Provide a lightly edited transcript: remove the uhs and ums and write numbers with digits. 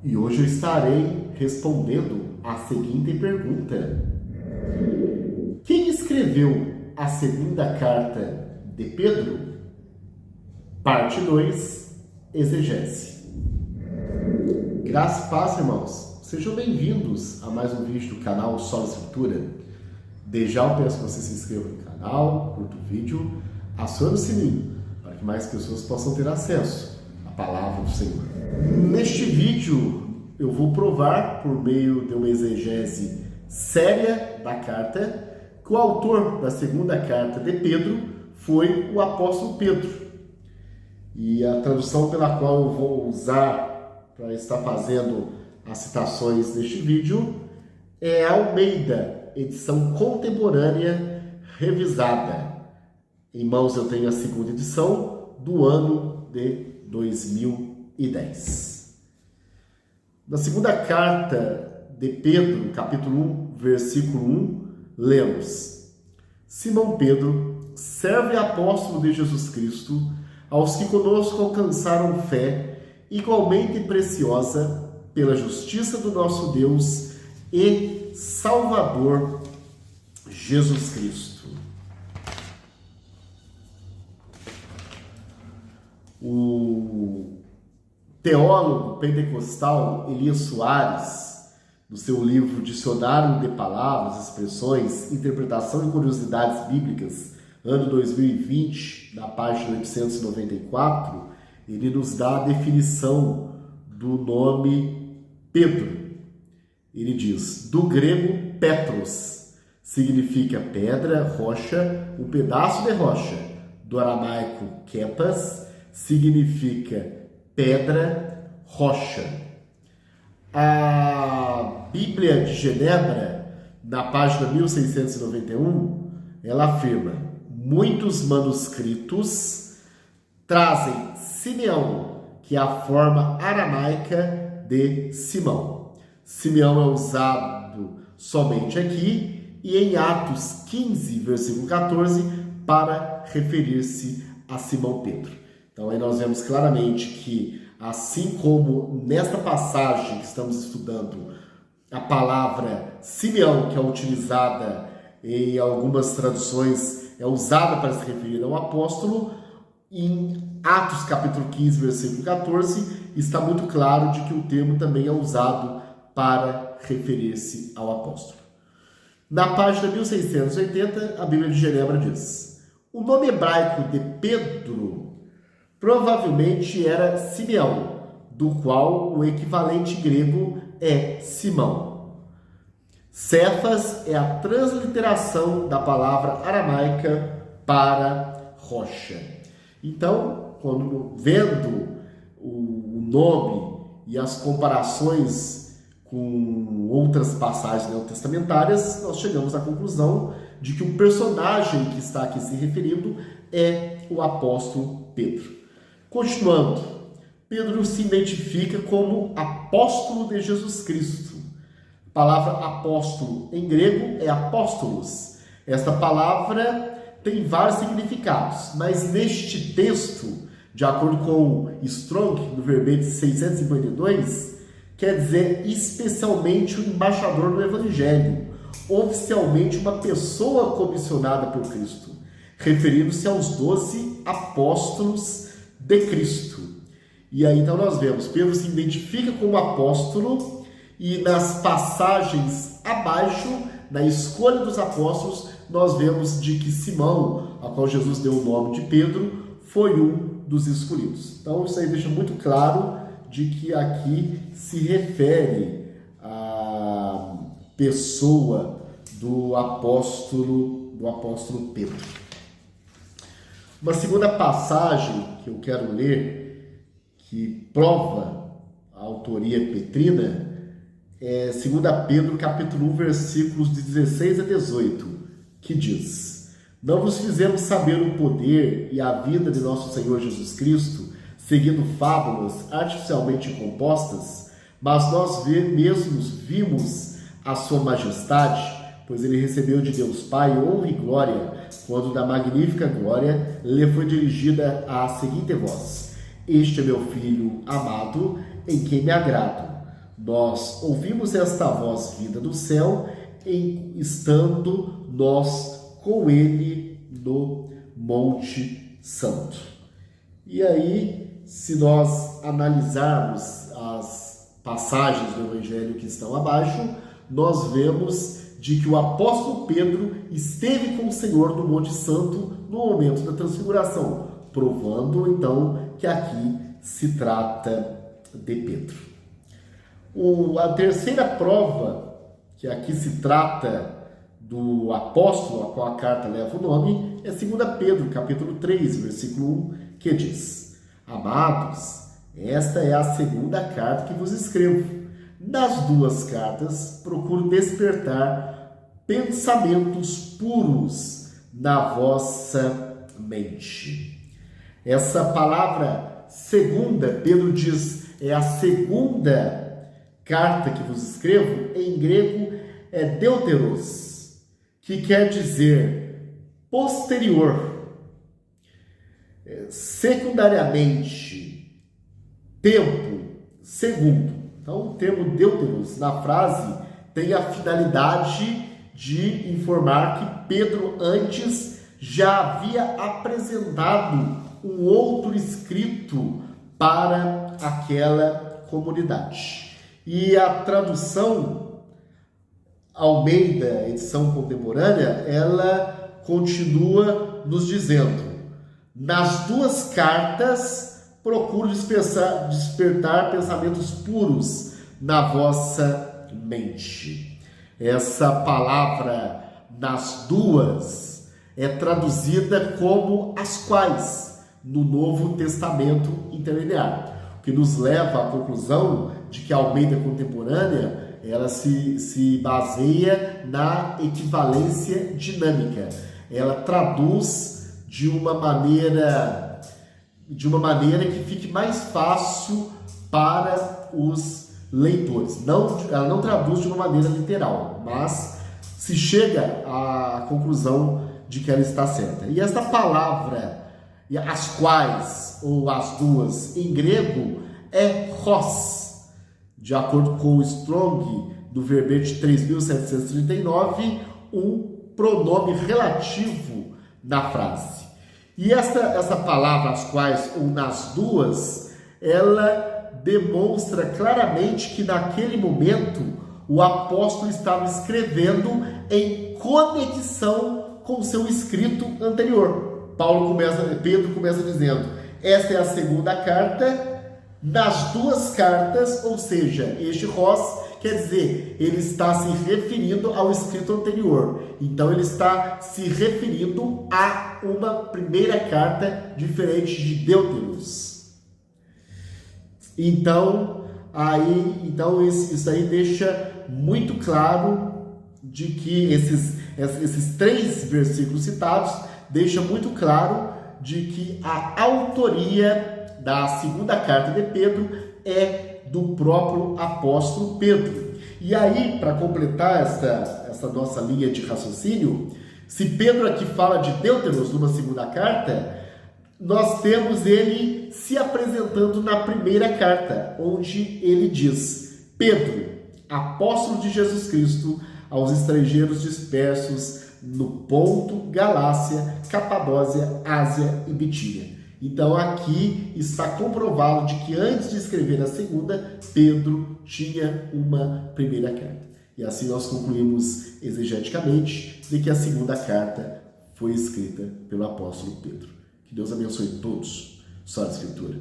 E hoje eu estarei respondendo a seguinte pergunta: quem escreveu a segunda carta de Pedro? Parte 2, exegese. Graça e paz, irmãos. Sejam bem-vindos a mais um vídeo do canal Sola Escritura. Desde já eu peço que você se inscreva no canal, curta o vídeo, acione o sininho para que mais pessoas possam ter acesso à palavra do Senhor. Neste vídeo eu vou provar, por meio de uma exegese séria da carta, que o autor da segunda carta de Pedro foi o apóstolo Pedro. E a tradução pela qual eu vou usar para estar fazendo as citações deste vídeo é Almeida, edição contemporânea revisada. Em mãos eu tenho a segunda edição do ano de 2010. Na segunda carta de Pedro, capítulo 1, versículo 1, lemos: Simão Pedro, servo e apóstolo de Jesus Cristo, aos que conosco alcançaram fé igualmente preciosa pela justiça do nosso Deus e Salvador Jesus Cristo. O teólogo pentecostal Elias Soares, no seu livro Dicionário de Palavras, Expressões, Interpretação e Curiosidades Bíblicas, ano 2020, na página 894, ele nos dá a definição do nome Pedro. Ele diz: do grego Petros, significa pedra, rocha, um pedaço de rocha. Do aramaico kepas, significa pedra, rocha. A Bíblia de Genebra, na página 1691, ela afirma: muitos manuscritos trazem Simeão, que é a forma aramaica de Simão. Simeão é usado somente aqui e em Atos 15, versículo 14, para referir-se a Simão Pedro. Então aí nós vemos claramente que, assim como nesta passagem que estamos estudando, a palavra Simeão, que é utilizada em algumas traduções, é usada para se referir ao apóstolo, em Atos capítulo 15, versículo 14, está muito claro de que o termo também é usado para referir-se ao apóstolo. Na página 1680, a Bíblia de Genebra diz: o nome hebraico de Pedro provavelmente era Simeão, do qual o equivalente grego é Simão. Cefas é a transliteração da palavra aramaica para rocha. Então, quando vendo o nome e as comparações com outras passagens neotestamentárias, nós chegamos à conclusão de que o personagem que está aqui se referindo é o apóstolo Pedro. Continuando, Pedro se identifica como apóstolo de Jesus Cristo. A palavra apóstolo em grego é apóstolos. Esta palavra tem vários significados, mas neste texto, de acordo com Strong, no verbete 652, quer dizer especialmente o embaixador do Evangelho, oficialmente uma pessoa comissionada por Cristo, referindo-se aos 12 apóstolos de Cristo. E aí então nós vemos, Pedro se identifica como apóstolo e nas passagens abaixo, na escolha dos apóstolos, nós vemos de que Simão, a qual Jesus deu o nome de Pedro, foi um dos escolhidos. Então isso aí deixa muito claro de que aqui se refere à pessoa do apóstolo Pedro. Uma segunda passagem que eu quero ler, que prova a autoria petrina, é 2 Pedro capítulo 1, versículos de 16 a 18, que diz: não vos fizemos saber o poder e a vida de nosso Senhor Jesus Cristo, seguindo fábulas artificialmente compostas, mas nós mesmos vimos a sua majestade, pois ele recebeu de Deus Pai honra e glória, quando da magnífica glória lhe foi dirigida a seguinte voz: este é meu Filho amado, em quem me agrado. Nós ouvimos esta voz vinda do céu, estando nós com ele no Monte Santo. E aí, se nós analisarmos as passagens do Evangelho que estão abaixo, nós vemos de que o apóstolo Pedro esteve com o Senhor no Monte Santo no momento da transfiguração, provando então que aqui se trata de Pedro. A terceira prova, que aqui se trata do apóstolo, a qual a carta leva o nome, é 2 Pedro, capítulo 3, versículo 1, que diz: Amados, esta é a segunda carta que vos escrevo. Nas duas cartas, procuro despertar pensamentos puros na vossa mente. Essa palavra segunda, Pedro diz, é a segunda carta que vos escrevo. Em grego é deuteros, que quer dizer posterior. Secundariamente, tempo, segundo. Então, o termo deuteros na frase tem a finalidade de informar que Pedro antes já havia apresentado um outro escrito para aquela comunidade. E a tradução Almeida, edição contemporânea, ela continua nos dizendo: nas duas cartas procuro despertar pensamentos puros na vossa mente. Essa palavra nas duas é traduzida como as quais no Novo Testamento interlinear, o que nos leva à conclusão de que a Almeida contemporânea ela se baseia na equivalência dinâmica. Ela traduz de uma maneira que fique mais fácil para os leitores. Ela não traduz de uma maneira literal, mas se chega à conclusão de que ela está certa. E esta palavra, as quais, ou as duas, em grego, é hos. De acordo com o Strong, do verbete 3739, um pronome relativo na frase. E essa palavra, as quais, ou nas duas, ela demonstra claramente que naquele momento o apóstolo estava escrevendo em conexão com o seu escrito anterior. Pedro começa dizendo: esta é a segunda carta, nas duas cartas, ou seja, este hos quer dizer, ele está se referindo ao escrito anterior. Então, ele está se referindo a uma primeira carta diferente de Deuteros. Então, isso aí deixa muito claro de que esses três versículos citados deixam muito claro de que a autoria da segunda carta de Pedro é do próprio apóstolo Pedro. E aí, para completar essa nossa linha de raciocínio, se Pedro aqui fala de Deuteros numa segunda carta, nós temos ele se apresentando na primeira carta, onde ele diz: Pedro, apóstolo de Jesus Cristo, aos estrangeiros dispersos no Ponto, Galácia, Capadócia, Ásia e Bitínia. Então aqui está comprovado de que antes de escrever a segunda, Pedro tinha uma primeira carta. E assim nós concluímos exegeticamente de que a segunda carta foi escrita pelo apóstolo Pedro. Que Deus abençoe todos. Só a Escritura.